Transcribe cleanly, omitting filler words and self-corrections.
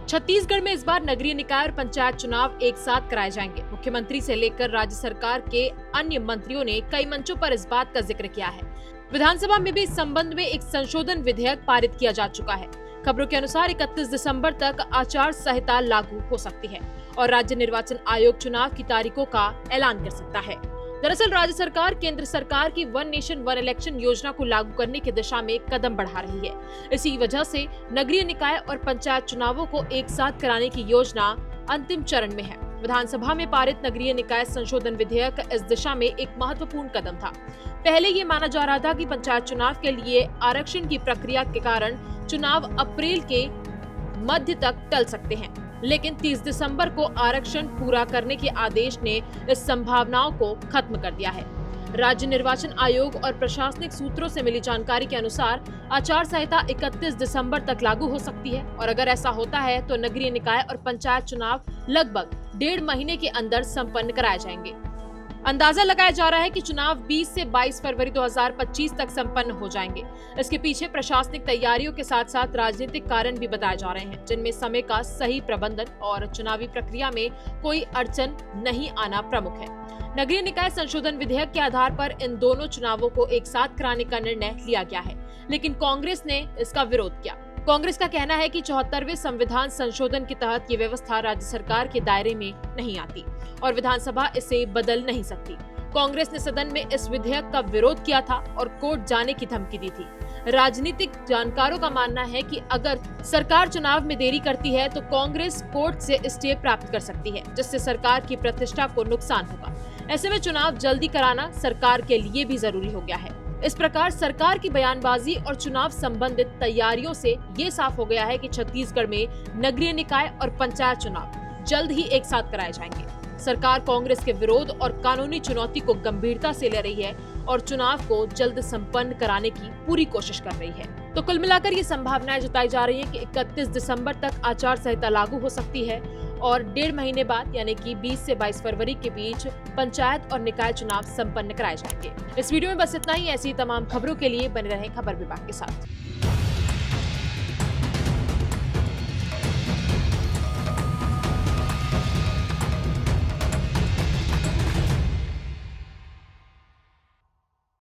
छत्तीसगढ़ में इस बार नगरीय निकाय और पंचायत चुनाव एक साथ कराए जाएंगे। मुख्यमंत्री से लेकर राज्य सरकार के अन्य मंत्रियों ने कई मंचों पर इस बात का जिक्र किया है। विधानसभा में भी इस संबंध में एक संशोधन विधेयक पारित किया जा चुका है। खबरों के अनुसार 31 दिसंबर तक आचार संहिता लागू हो सकती है और राज्य निर्वाचन आयोग चुनाव की तारीखों का ऐलान कर सकता है। दरअसल राज्य सरकार केंद्र सरकार की वन नेशन वन इलेक्शन योजना को लागू करने की दिशा में कदम बढ़ा रही है। इसी वजह से नगरीय निकाय और पंचायत चुनावों को एक साथ कराने की योजना अंतिम चरण में है। विधानसभा में पारित नगरीय निकाय संशोधन विधेयक इस दिशा में एक महत्वपूर्ण कदम था। पहले ये माना जा रहा था कि पंचायत चुनाव के लिए आरक्षण की प्रक्रिया के कारण चुनाव अप्रैल के मध्य तक टल सकते हैं, लेकिन 30 दिसंबर को आरक्षण पूरा करने के आदेश ने इस संभावनाओं को खत्म कर दिया है। राज्य निर्वाचन आयोग और प्रशासनिक सूत्रों से मिली जानकारी के अनुसार आचार संहिता 31 दिसंबर तक लागू हो सकती है और अगर ऐसा होता है तो नगरीय निकाय और पंचायत चुनाव लगभग 1.5 महीने के अंदर संपन्न कराए जाएंगे। अंदाजा लगाया जा रहा है कि चुनाव 20 से 22 फरवरी 2025 तक संपन्न हो जाएंगे। इसके पीछे प्रशासनिक तैयारियों के साथ साथ राजनीतिक कारण भी बताए जा रहे हैं, जिनमें समय का सही प्रबंधन और चुनावी प्रक्रिया में कोई अड़चन नहीं आना प्रमुख है। नगरीय निकाय संशोधन विधेयक के आधार पर इन दोनों चुनावों को एक साथ कराने का निर्णय लिया गया है, लेकिन कांग्रेस ने इसका विरोध किया। कांग्रेस का कहना है कि 74वें संविधान संशोधन के तहत ये व्यवस्था राज्य सरकार के दायरे में नहीं आती और विधानसभा इसे बदल नहीं सकती। कांग्रेस ने सदन में इस विधेयक का विरोध किया था और कोर्ट जाने की धमकी दी थी। राजनीतिक जानकारों का मानना है कि अगर सरकार चुनाव में देरी करती है तो कांग्रेस कोर्ट से स्टे प्राप्त कर सकती है, जिससे सरकार की प्रतिष्ठा को नुकसान होगा। ऐसे में चुनाव जल्दी कराना सरकार के लिए भी जरूरी हो गया है। इस प्रकार सरकार की बयानबाजी और चुनाव संबंधित तैयारियों से ये साफ हो गया है कि छत्तीसगढ़ में नगरीय निकाय और पंचायत चुनाव जल्द ही एक साथ कराए जाएंगे। सरकार कांग्रेस के विरोध और कानूनी चुनौती को गंभीरता से ले रही है और चुनाव को जल्द संपन्न कराने की पूरी कोशिश कर रही है। तो कुल मिलाकर ये संभावनाएं जताई जा रही है कि 31 दिसंबर तक आचार संहिता लागू हो सकती है और 1.5 महीने बाद यानी कि 20 से 22 फरवरी के बीच पंचायत और निकाय चुनाव संपन्न कराए जाएंगे। इस वीडियो में बस इतना ही। ऐसी तमाम खबरों के लिए बने रहें खबर विभाग के साथ।